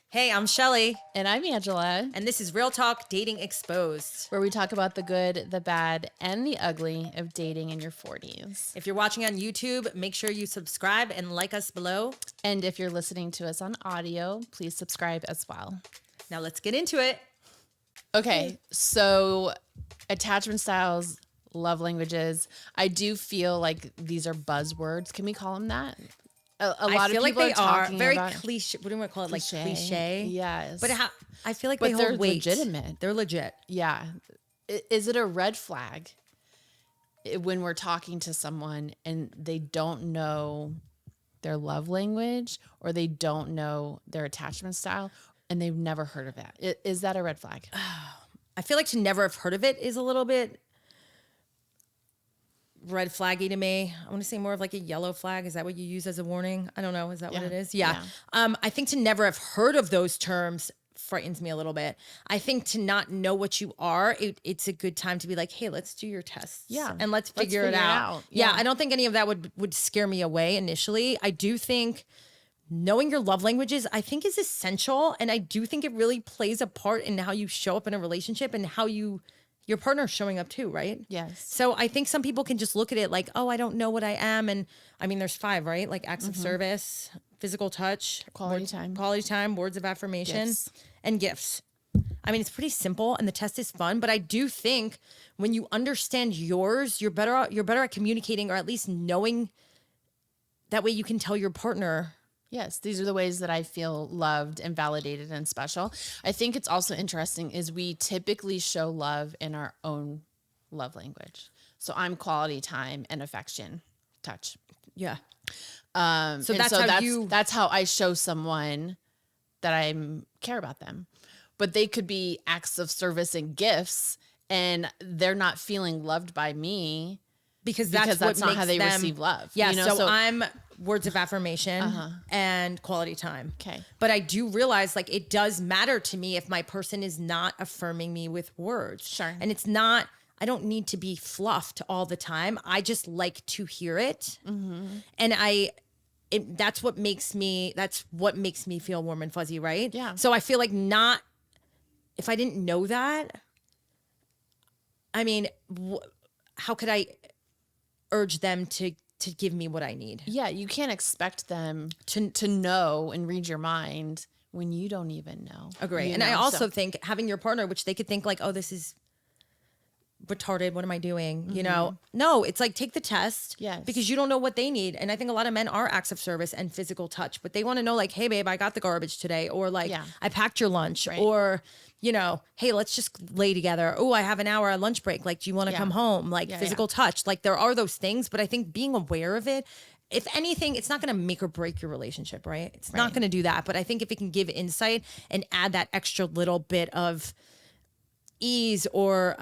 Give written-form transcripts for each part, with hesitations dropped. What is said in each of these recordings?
Hey, I'm Shelly, And I'm Angela, and this is Real Talk Dating Exposed. where we talk about the good, the bad, and the ugly of dating in your 40s. If you're watching on YouTube, make sure you subscribe and like us below. And if you're listening to us on audio, please subscribe as well. Now let's get into it. Okay, so attachment styles, love languages. I do feel like these are buzzwords. Can we call them that? A lot I feel of like people they are talking very about cliche. What do we call it? cliche. Like cliche. Yes. But I feel like But they they're hold weight. legitimate. They're legit. Yeah. Is it a red flag when we're talking to someone and they don't know their love language or they don't know their attachment style and they've never heard of that? Is that a red flag? I feel like to never have heard of it is a little bit red flaggy to me. I want to say more of like a yellow flag. Is that what you use as a warning? I don't know. Is that what it is? Yeah. I think to never have heard of those terms frightens me a little bit. I think to not know what you are, it's a good time to be like, hey, let's do your tests. Yeah. And let's figure it out. Yeah. I don't think any of that would scare me away initially. I do think knowing your love languages, I think is essential. And I do think it really plays a part in how you show up in a relationship and how your partner's showing up too, right? Yes. So I think some people can just look at it like, oh, I don't know what I am. And I mean, there's 5, right? Like acts of service, physical touch, Quality time, words of affirmation, gifts. and gifts. I mean, it's pretty simple and the test is fun, but I do think when you understand yours, you're better at communicating or at least knowing that way you can tell your partner. Yes, these are the ways that I feel loved and validated and special. I think it's also interesting is we typically show love in our own love language. So I'm quality time and affection, touch. Yeah. So that's how I show someone that I care about them. But they could be acts of service and gifts, and they're not feeling loved by me because that's not how they receive love. Yeah. So I'm words of affirmation and quality time. Okay. But I do realize like it does matter to me if my person is not affirming me with words. Sure. And it's not, I don't need to be fluffed all the time. I just like to hear it. Mm-hmm. And that's what makes me feel warm and fuzzy, right? Yeah. So I feel like if I didn't know that, I mean, how could I urge them to give me what I need? Yeah, you can't expect them to know and read your mind when you don't even know. Agree. And I also think having your partner, which they could think like, oh, this is retarded. What am I doing? Mm-hmm. You know, no, it's like take the test. Yes. Because you don't know what they need. And I think a lot of men are acts of service and physical touch, but they want to know like, hey babe, I got the garbage today. Or like, I packed your lunch. Right. Or, you know, hey, let's just lay together. Oh, I have an hour at lunch break. Like, do you want to come home? Like physical touch. Like there are those things, but I think being aware of it, if anything, it's not going to make or break your relationship, right? It's not going to do that. But I think if it can give insight and add that extra little bit of ease or,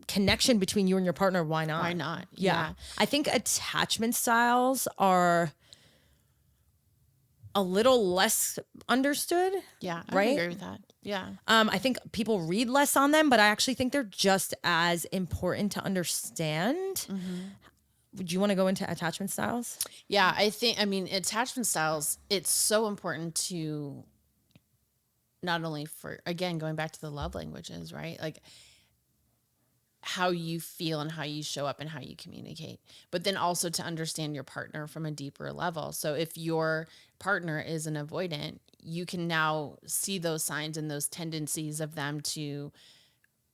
connection between you and your partner, why not? Why not? Yeah. I think attachment styles are a little less understood. Yeah, I right? agree with that. Yeah. I think people read less on them, but I actually think they're just as important to understand. Mm-hmm. Would you want to go into attachment styles? Yeah, I mean, attachment styles, it's so important to not only for, again, going back to the love languages, right? Like, how you feel and how you show up and how you communicate, but then also to understand your partner from a deeper level. So if your partner is an avoidant, you can now see those signs and those tendencies of them to,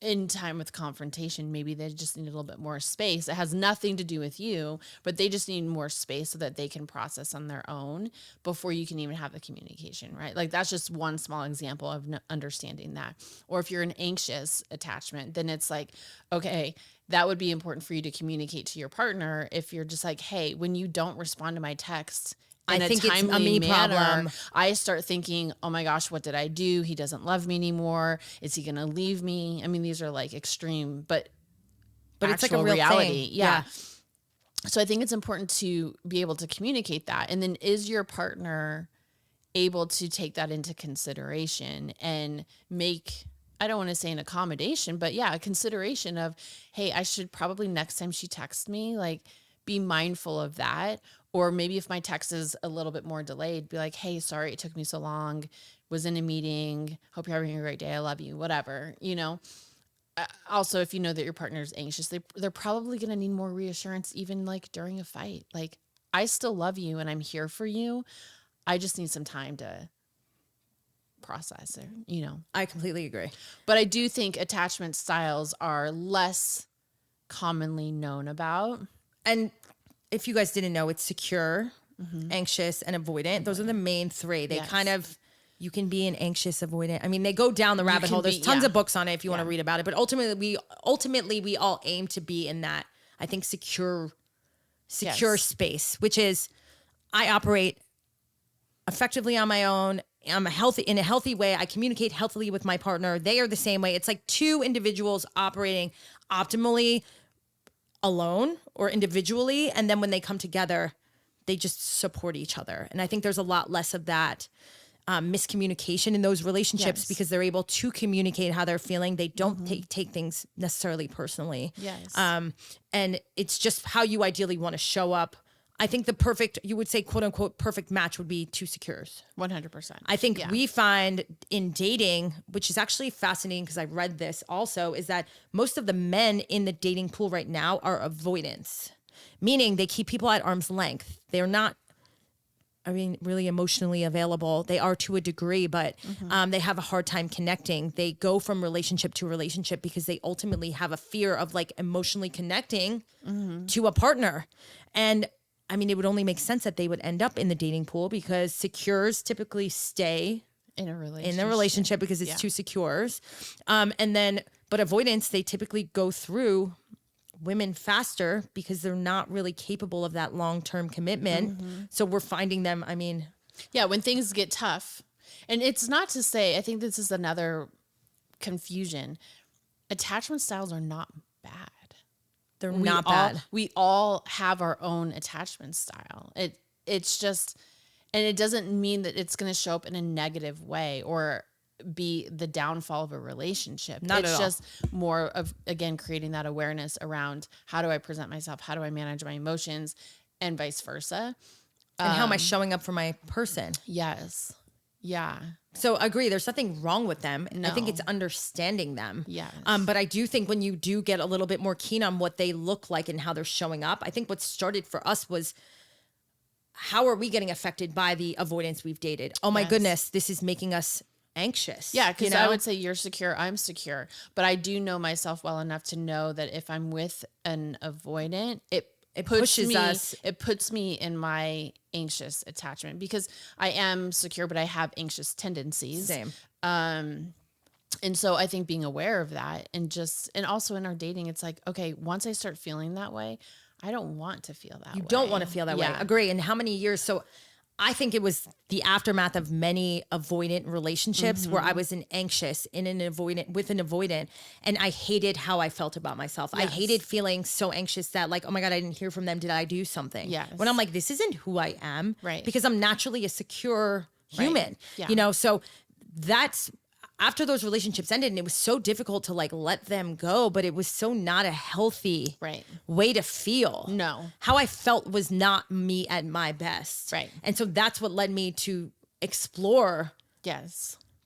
in time with confrontation, maybe they just need a little bit more space. It has nothing to do with you, but they just need more space so that they can process on their own before you can even have the communication, right? Like that's just one small example of understanding that. Or if you're an anxious attachment, then it's like, okay, that would be important for you to communicate to your partner. If you're just like, hey, when you don't respond to my text, I think it's a me problem. I start thinking, oh my gosh, what did I do? He doesn't love me anymore. Is he going to leave me? I mean, these are like extreme, but it's like a real reality. Thing. Yeah. So I think it's important to be able to communicate that. And then is your partner able to take that into consideration and make, I don't want to say an accommodation, but yeah, a consideration of, hey, I should probably next time she texts me, like, be mindful of that. Or maybe if my text is a little bit more delayed, be like, hey, sorry, it took me so long. Was in a meeting. Hope you're having a great day. I love you. Whatever, you know. Also, if you know that your partner is anxious, they're probably going to need more reassurance, even like during a fight. Like, I still love you and I'm here for you. I just need some time to process it, you know. I completely agree. But I do think attachment styles are less commonly known about. And if you guys didn't know, it's secure, anxious, and avoidant. Those are the main three. They kind of, you can be an anxious avoidant. I mean, they go down the rabbit hole. There's tons of books on it if you want to read about it. But ultimately, we all aim to be in that, I think, secure space, which is, I operate effectively on my own. I'm in a healthy way. I communicate healthily with my partner. They are the same way. It's like two individuals operating optimally alone or individually. And then when they come together, they just support each other. And I think there's a lot less of that miscommunication in those relationships because they're able to communicate how they're feeling. They don't take things necessarily personally. Yes. And it's just how you ideally want to show up. I think the perfect, you would say, quote unquote, perfect match would be two secures. 100%. I think we find in dating, which is actually fascinating because I read this also, is that most of the men in the dating pool right now are avoidants, meaning they keep people at arm's length. They're not, really emotionally available. They are to a degree, but they have a hard time connecting. They go from relationship to relationship because they ultimately have a fear of like emotionally connecting to a partner. And it would only make sense that they would end up in the dating pool because secures typically stay in a relationship because it's two secures. But avoidance, they typically go through women faster because they're not really capable of that long-term commitment. So we're finding them, when things get tough. And it's not to say, I think this is another confusion. Attachment styles are not bad. They're not bad. We all have our own attachment style. It's just, and it doesn't mean that it's going to show up in a negative way or be the downfall of a relationship. It's just more of, again, creating that awareness around how do I present myself? How do I manage my emotions and vice versa? And how am I showing up for my person? Yes. Yeah. So agree, there's nothing wrong with them. No. I think it's understanding them. Yes. But I do think when you do get a little bit more keen on what they look like and how they're showing up, I think what started for us was, how are we getting affected by the avoidance we've dated? Oh my goodness, this is making us anxious. Yeah, because I would say you're secure, I'm secure. But I do know myself well enough to know that if I'm with an avoidant, it pushes us. It puts me in my anxious attachment because I am secure, but I have anxious tendencies. Same. And so I think being aware of that and also in our dating, it's like, okay, once I start feeling that way, I don't want to feel that way. You don't want to feel that way. Agree. And how many years? So I think it was the aftermath of many avoidant relationships where I was with an avoidant, and I hated how I felt about myself. Yes. I hated feeling so anxious that like, oh my God, I didn't hear from them. Did I do something? Yes. When I'm like, this isn't who I am. Right. Because I'm naturally a secure human, so that's, after those relationships ended, and it was so difficult to like let them go, but it was so not a healthy way to feel. No. How I felt was not me at my best. Right. And so that's what led me to explore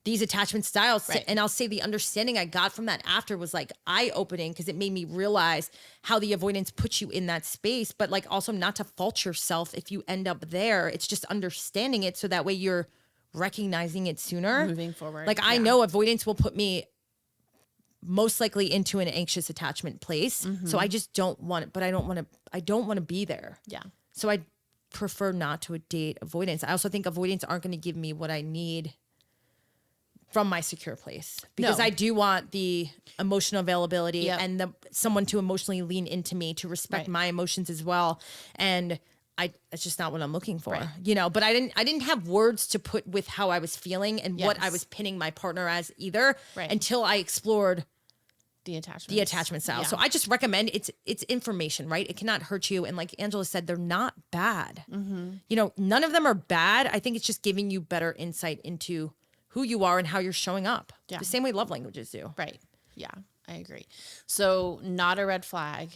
these attachment styles. Right. And I'll say the understanding I got from that after was like eye-opening because it made me realize how the avoidance puts you in that space, but like also not to fault yourself if you end up there. It's just understanding it so that way you're recognizing it sooner, moving forward. Like I know avoidance will put me most likely into an anxious attachment place. So I just don't want it, but I don't want to be there. Yeah. So I prefer not to date avoidance. I also think avoidance aren't going to give me what I need from my secure place because I do want the emotional availability and someone to emotionally lean into me, to respect my emotions as well. And it's just not what I'm looking for, but I didn't have words to put with how I was feeling and what I was pinning my partner as either until I explored the attachment style. So I just recommend it's information, right? It cannot hurt you. And like Angela said, they're not bad. None of them are bad. I think it's just giving you better insight into who you are and how you're showing up. The same way love languages do. Right. Yeah, I agree. So not a red flag,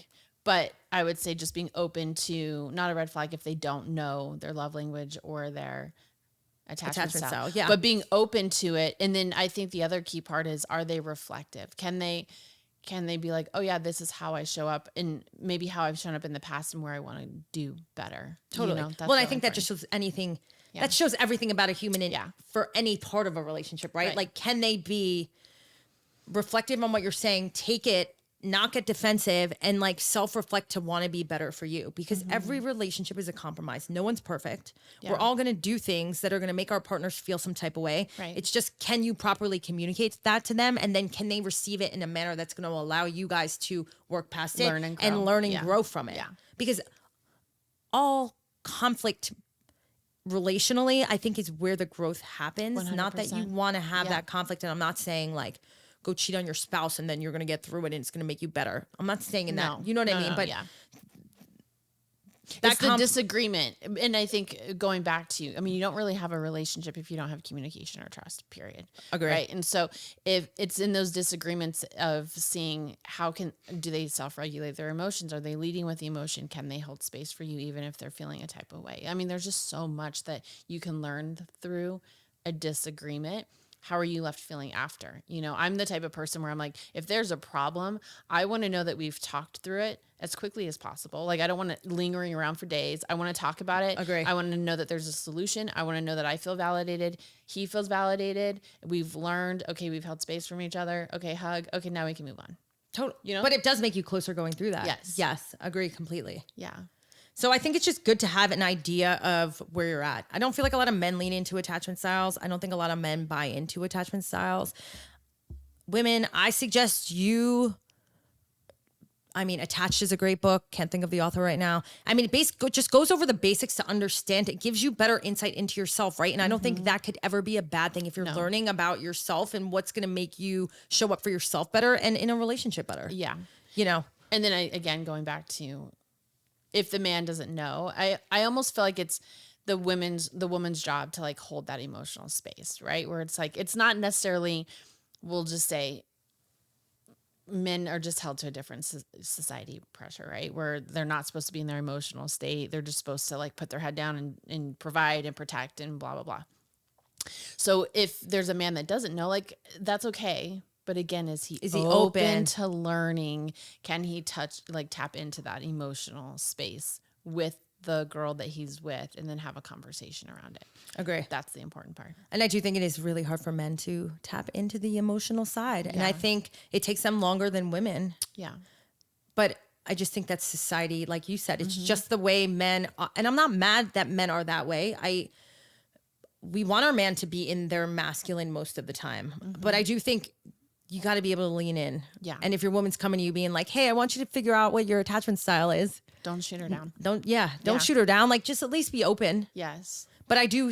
But I would say just being open to, not a red flag if they don't know their love language or their attachment style. Yeah. But being open to it. And then I think the other key part is, are they reflective? Can they be like, oh yeah, this is how I show up, and maybe how I've shown up in the past and where I want to do better. Totally. You know, that's well, I really think that important. just shows anything. Yeah. That shows everything about a human for any part of a relationship, right? Like, can they be reflective on what you're saying, take it, not get defensive, and like self-reflect to want to be better for you, because every relationship is a compromise. No one's perfect. We're all going to do things that are going to make our partners feel some type of way. It's just, can you properly communicate that to them? And then can they receive it in a manner that's going to allow you guys to work past it and learn and grow from it? Because all conflict relationally, I think, is where the growth happens. 100%. Not that you want to have that conflict. And I'm not saying like, go cheat on your spouse and then you're going to get through it and it's going to make you better. I'm not saying in that, you know what I mean? But it's the disagreement. And I think going back to, I mean, you don't really have a relationship if you don't have communication or trust, period. Agree. Right. And so if it's in those disagreements of seeing do they self-regulate their emotions? Are they leading with the emotion? Can they hold space for you even if they're feeling a type of way? I mean, there's just so much that you can learn through a disagreement. How are you left feeling after? You know, I'm the type of person where I'm like, if there's a problem, I want to know that we've talked through it as quickly as possible. Like, I don't want it lingering around for days. I want to talk about it. Agree. I want to know that there's a solution. I want to know that I feel validated. He feels validated. We've learned, okay, we've held space from each other. Okay, hug. Okay, now we can move on. Totally. You know? But it does make you closer going through that. Yes. Yes. Agree completely. Yeah. So I think it's just good to have an idea of where you're at. I don't feel like a lot of men lean into attachment styles. I don't think a lot of men buy into attachment styles. Women, I suggest Attached is a great book. Can't think of the author right now. I mean, it just goes over the basics to understand. It gives you better insight into yourself, right? And I don't think that could ever be a bad thing if you're learning about yourself and what's going to make you show up for yourself better and in a relationship better. Yeah. You know? And then again, going back to, if the man doesn't know, I almost feel like it's the woman's job to like hold that emotional space, right? Where it's like, it's not necessarily, we'll just say men are just held to a different society pressure, right? Where they're not supposed to be in their emotional state. They're just supposed to like put their head down and provide and protect and blah, blah, blah. So if there's a man that doesn't know, like, that's okay. But again, is he open to learning? Can he tap into that emotional space with the girl that he's with and then have a conversation around it? Agree. That's the important part. And I do think it is really hard for men to tap into the emotional side. And I think it takes them longer than women. Yeah. But I just think that's society, like you said, it's just the way men are. And I'm not mad that men are that way. We want our man to be in their masculine most of the time. But I do think you got to be able to lean in. Yeah. And if your woman's coming to you being like, hey, I want you to figure out what your attachment style is. Don't shoot her down. Don't shoot her down. Like, just at least be open. Yes. But I do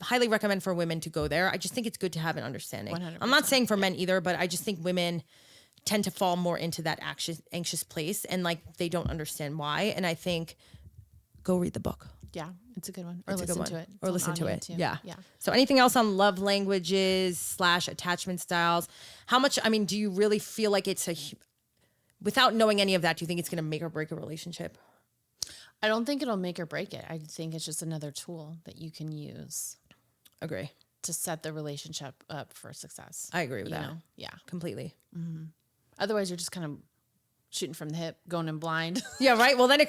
highly recommend for women to go there. I just think it's good to have an understanding. 100%. I'm not saying for men either, but I just think women tend to fall more into that anxious place and like they don't understand why. And I think go read the book. Yeah, it's a good one. Or listen to it. Or listen to it. Too. Yeah. Yeah. So anything else on love languages / attachment styles? How much, do you really feel like it's without knowing any of that, do you think it's going to make or break a relationship? I don't think it'll make or break it. I think it's just another tool that you can use. Agree. To set the relationship up for success. I agree with that. Yeah. Completely. Mm-hmm. Otherwise, you're just kind of shooting from the hip, going in blind. Yeah, right. Well, then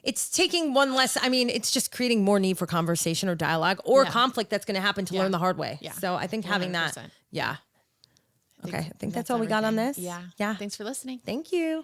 it's taking one less. It's just creating more need for conversation or dialogue or conflict that's going to happen to learn the hard way. Yeah. So I think having 100%. That. Yeah. Okay. I think that's all we got on this. Yeah. Yeah. Thanks for listening. Thank you.